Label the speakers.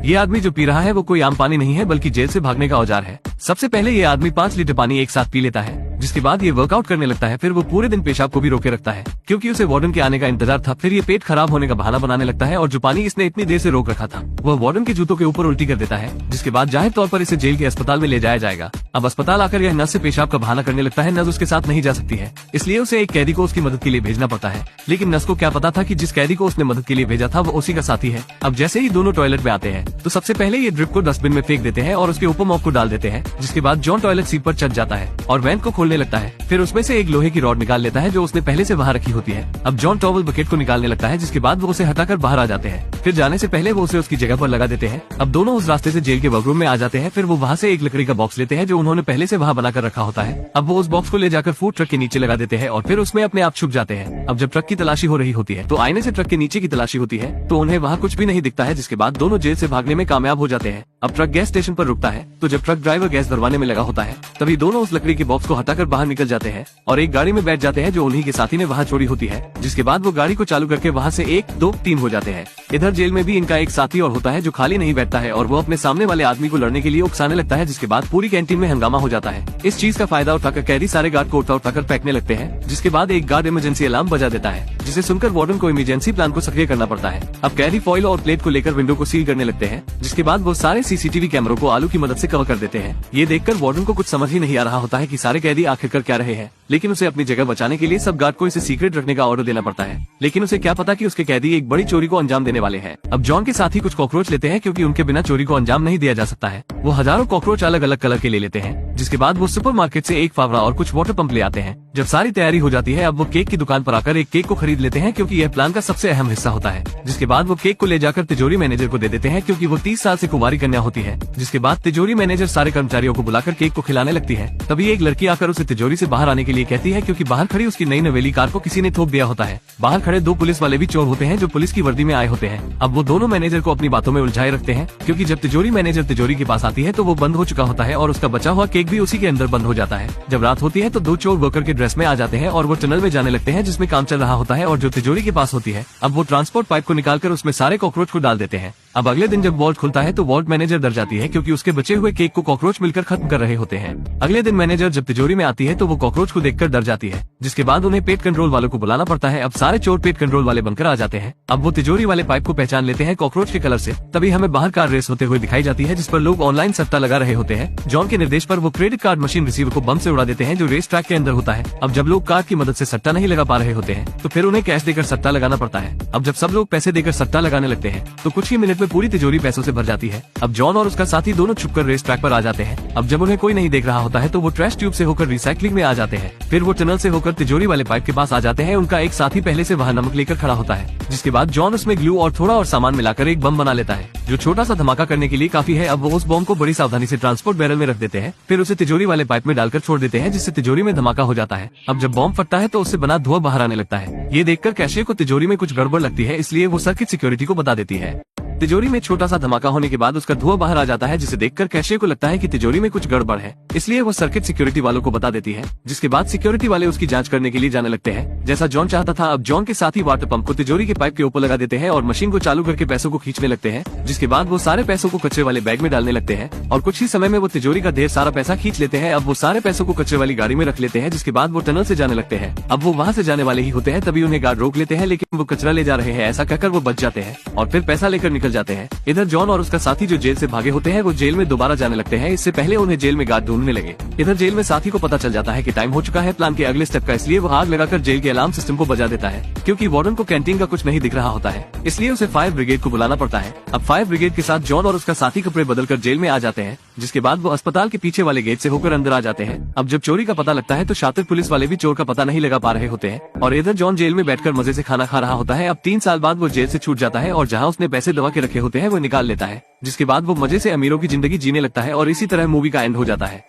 Speaker 1: ये आदमी जो पी रहा है वो कोई आम पानी नहीं है बल्कि जेल से भागने का औजार है। सबसे पहले ये आदमी 5 लीटर पानी एक साथ पी लेता है, जिसके बाद ये वर्कआउट करने लगता है। फिर वो पूरे दिन पेशाब को भी रोके रखता है क्योंकि उसे वार्डन के आने का इंतजार था। फिर ये पेट खराब होने का बहाना बनाने लगता है और जो पानी इसने इतनी देर से रोक रखा था वह वार्डन के जूतों के ऊपर उल्टी कर देता है, जिसके बाद जाहिर तौर पर इसे जेल के अस्पताल में ले जाया जाएगा। अब अस्पताल आकर यह नर्स से पेशाब का बहाना करने लगता है। नर्स उसके साथ नहीं जा सकती है, इसलिए उसे एक कैदी को उसकी मदद के लिए भेजना पड़ता है। लेकिन नर्स को क्या पता था कि जिस कैदी को उसने मदद के लिए भेजा था वो उसी का साथी है। अब जैसे ही दोनों टॉयलेट में आते हैं तो सबसे पहले ये ड्रिप को डस्टबिन में फेंक देते हैं और उसके ऊपर मॉप को डाल देते हैं, जिसके बाद जॉन टॉयलेट सीट पर चढ़ जाता है और वैन को खोलने लगता है। फिर उसमें से एक लोहे की रॉड निकाल लेता है जो उसने पहले से वहाँ रखी होती है। अब जॉन टॉवल बकेट को निकालने लगता है, जिसके बाद वो उसे हटाकर बाहर आ जाते हैं। फिर जाने से पहले वो उसे उसकी जगह पर लगा देते हैं। अब दोनों उस रास्ते से जेल के वर्करूम में आ जाते हैं। फिर वो वहाँ से एक लकड़ी का बॉक्स लेते हैं जो उन्होंने पहले से वहाँ बनाकर रखा होता है। अब वो उस बॉक्स को ले जाकर फूड ट्रक के नीचे लगा देते हैं और फिर उसमें अपने आप छुप जाते हैं। अब जब ट्रक की तलाशी हो रही होती है तो आईने से ट्रक के नीचे की तलाशी होती है तो उन्हें वहाँ कुछ भी नहीं दिखता है, जिसके बाद दोनों जेल से भागने में कामयाब हो जाते हैं। अब ट्रक गैस स्टेशन पर रुकता है तो जब ट्रक ड्राइवर गैस भरवाने में लगा होता है तभी दोनों उस लकड़ी के बॉक्स को हटाकर बाहर निकल जाते हैं और एक गाड़ी में बैठ जाते हैं जो उन्हीं के साथी ने वहाँ छोड़ी होती है। जिसके बाद वो गाड़ी को चालू करके वहाँ से 1, 2, 3 हो जाते हैं। इधर जेल में भी इनका एक साथी और होता है जो खाली नहीं बैठता है और वो अपने सामने वाले आदमी को लड़ने के लिए उकसाने लगता है, जिसके बाद पूरी कैंटीन में हंगामा हो जाता है। इस चीज का फायदा उठाकर कैदी सारे गार्ड को उठाकर फेंकने लगते हैं, जिसके बाद एक गार्ड इमरजेंसी अलार्म बजा देता है, जिसे सुनकर वार्डन को इमरजेंसी प्लान को सक्रिय करना पड़ता है। अब कैदी फॉइल और प्लेट को लेकर विंडो को सील करने लगते हैं, जिसके बाद वो सारे सीसीटीवी कैमरों को आलू की मदद से कवर कर देते हैं। ये देखकर वार्डन को कुछ समझ ही नहीं आ रहा होता है कि सारे कैदी आखिर कर क्या रहे हैं, लेकिन उसे अपनी जगह बचाने के लिए सब गार्ड को इसे सीक्रेट रखने का ऑर्डर देना पड़ता है। लेकिन उसे क्या पता कि उसके कैदी एक बड़ी चोरी को अंजाम देने वाले हैं। अब जॉन के साथी कुछ कॉकरोच लेते हैं क्योंकि उनके बिना चोरी को अंजाम नहीं दिया जा सकता है। वो हजारों कॉकरोच अलग अलग कलर के ले लेते हैं, जिसके बाद वो सुपरमार्केट से एक फावड़ा और कुछ वाटर पंप ले आते हैं। जब सारी तैयारी हो जाती है अब वो केक की दुकान पर आकर एक केक को खरीद लेते हैं क्योंकि यह प्लान का सबसे अहम हिस्सा होता है। जिसके बाद वो केक को ले जाकर तिजोरी मैनेजर को दे देते हैं क्योंकि वो 30 साल से कुंवारी कन्या होती है। जिसके बाद तिजोरी मैनेजर सारे कर्मचारियों को बुलाकर केक को खिलाने लगती है। तभी एक लड़की आकर उसे तिजोरी से बाहर आने के लिए कहती है क्योंकि बाहर खड़ी उसकी नई नवेली कार को किसी ने ठोक दिया होता है। बाहर खड़े 2 पुलिस वाले भी चोर होते हैं जो पुलिस की वर्दी में आए होते हैं। अब वो दोनों मैनेजर को अपनी बातों में उलझाए रखते हैं क्योंकि जब तिजोरी मैनेजर तिजोरी के पास आती है तो वो बंद हो चुका होता है और उसका बचा हुआ केक भी उसी के अंदर बंद हो जाता है। जब रात होती है तो 2 चोर वर्कर के ड्रेस में आ जाते हैं और वो टनल में जाने लगते हैं जिसमें काम चल रहा होता है और जो तिजोरी के पास होती है। अब वो ट्रांसपोर्ट पाइप को निकालकर उसमें सारे कॉकरोच को डाल देते हैं। अब अगले दिन जब वॉल्ट खुलता है तो वॉल्ट मैनेजर डर जाती है क्योंकि उसके बचे हुए केक को कॉकरोच मिलकर खत्म कर रहे होते हैं। अगले दिन मैनेजर जब तिजोरी में आती है तो वो कॉकरोच को देखकर डर जाती है, जिसके बाद उन्हें पेट कंट्रोल वालों को बुलाना पड़ता है। अब सारे चोर पेट कंट्रोल वाले बनकर आ जाते हैं। अब वो तिजोरी वाले पाइप को पहचान लेते हैं कॉकरोच के कलर से। तभी हमें बाहर कार रेस होते हुए दिखाई जाती है जिस पर लोग ऑनलाइन सट्टा लगा रहे होते हैं। जॉन के निर्देश पर वो क्रेडिट कार्ड मशीन रिसीवर को बम से उड़ा देते हैं जो रेस ट्रैक के अंदर होता है। अब जब लोग कार्ड की मदद से सट्टा नहीं लगा पा रहे होते हैं तो फिर उन्हें कैश देकर सट्टा लगाना पड़ता है। अब जब सब लोग पैसे देकर सट्टा लगाने लगते हैं तो कुछ ही मिनट में पूरी तिजोरी पैसों से भर जाती है। अब जॉन और उसका साथी दोनों छुपकर रेस ट्रैक पर आ जाते हैं। अब जब उन्हें कोई नहीं देख रहा होता है तो वो ट्रैश ट्यूब से होकर रिसाइकलिंग में आ जाते हैं। फिर वो टनल से होकर तिजोरी वाले पाइप के पास आ जाते हैं। उनका एक साथी पहले से वहाँ नमक लेकर खड़ा होता है, जिसके बाद जॉन उसमें ग्लू और थोड़ा और सामान मिलाकर एक बम बना लेता है जो छोटा सा धमाका करने के लिए काफी है। अब वो उस बम को बड़ी सावधानी से ट्रांसपोर्ट बैरल में रख देते हैं, फिर उसे तिजोरी वाले पाइप में डालकर छोड़ देते हैं जिससे तिजोरी में धमाका हो जाता है। अब जब बम फटता है तो उससे बना धुआं बाहर आने लगता है। ये देखकर कैशियर को तिजोरी में कुछ गड़बड़ लगती है, इसलिए वो सर्किट सिक्योरिटी को बता देती है। तिजोरी में छोटा सा धमाका होने के बाद उसका धुआं बाहर आ जाता है, जिसे देखकर कैशियर को लगता है कि तिजोरी में कुछ गड़बड़ है, इसलिए वो सर्किट सिक्योरिटी वालों को बता देती है। जिसके बाद सिक्योरिटी वाले उसकी जांच करने के लिए जाने लगते हैं जैसा जॉन चाहता था। अब जॉन के साथ ही वाटर पंप को तिजोरी के पाइप के ऊपर लगा देते हैं और मशीन को चालू करके पैसों को खींचने लगते हैं। जिसके बाद वो सारे पैसों को कचरे वाले बैग में डालने लगते हैं और कुछ ही समय में वो तिजोरी का ढेर सारा पैसा खींच लेते हैं। अब वो सारे पैसों को कचरे वाली गाड़ी में रख लेते हैं, जिसके बाद वो टनल से जाने लगते हैं। अब वो वहाँ से जाने वाले ही होते हैं तभी उन्हें गार्ड रोक लेते हैं, लेकिन वो कचरा ले जा रहे हैं ऐसा कहकर वो बच जाते हैं और फिर पैसा लेकर निकल जाते हैं। इधर जॉन और उसका साथी जो जेल से भागे होते हैं वो जेल में दोबारा जाने लगते हैं। इससे पहले उन्हें जेल में गार्ड ढूंढने लगे। इधर जेल में साथी को पता चल जाता है कि टाइम हो चुका है प्लान के अगले स्टेप का, इसलिए वो आग लगाकर जेल के अलार्म सिस्टम को बजा देता है। क्योंकि वार्डन को कैंटीन का कुछ नहीं दिख रहा होता है, इसलिए उसे फायर ब्रिगेड को बुलाना पड़ता है। अब फायर ब्रिगेड के साथ जॉन और उसका साथी कपड़े बदलकर जेल में आ जाते हैं, जिसके बाद वो अस्पताल के पीछे वाले गेट से होकर अंदर आ जाते हैं। अब जब चोरी का पता लगता है तो शातिर पुलिस वाले भी चोर का पता नहीं लगा पा रहे होते हैं और इधर जॉन जेल में बैठकर मजे से खाना खा रहा होता है। अब 3 साल बाद वो जेल से छूट जाता है और जहाँ उसने पैसे दबा के रखे होते हैं वो निकाल लेता है, जिसके बाद वो मजे से अमीरों की जिंदगी जीने लगता है और इसी तरह मूवी का एंड हो जाता है।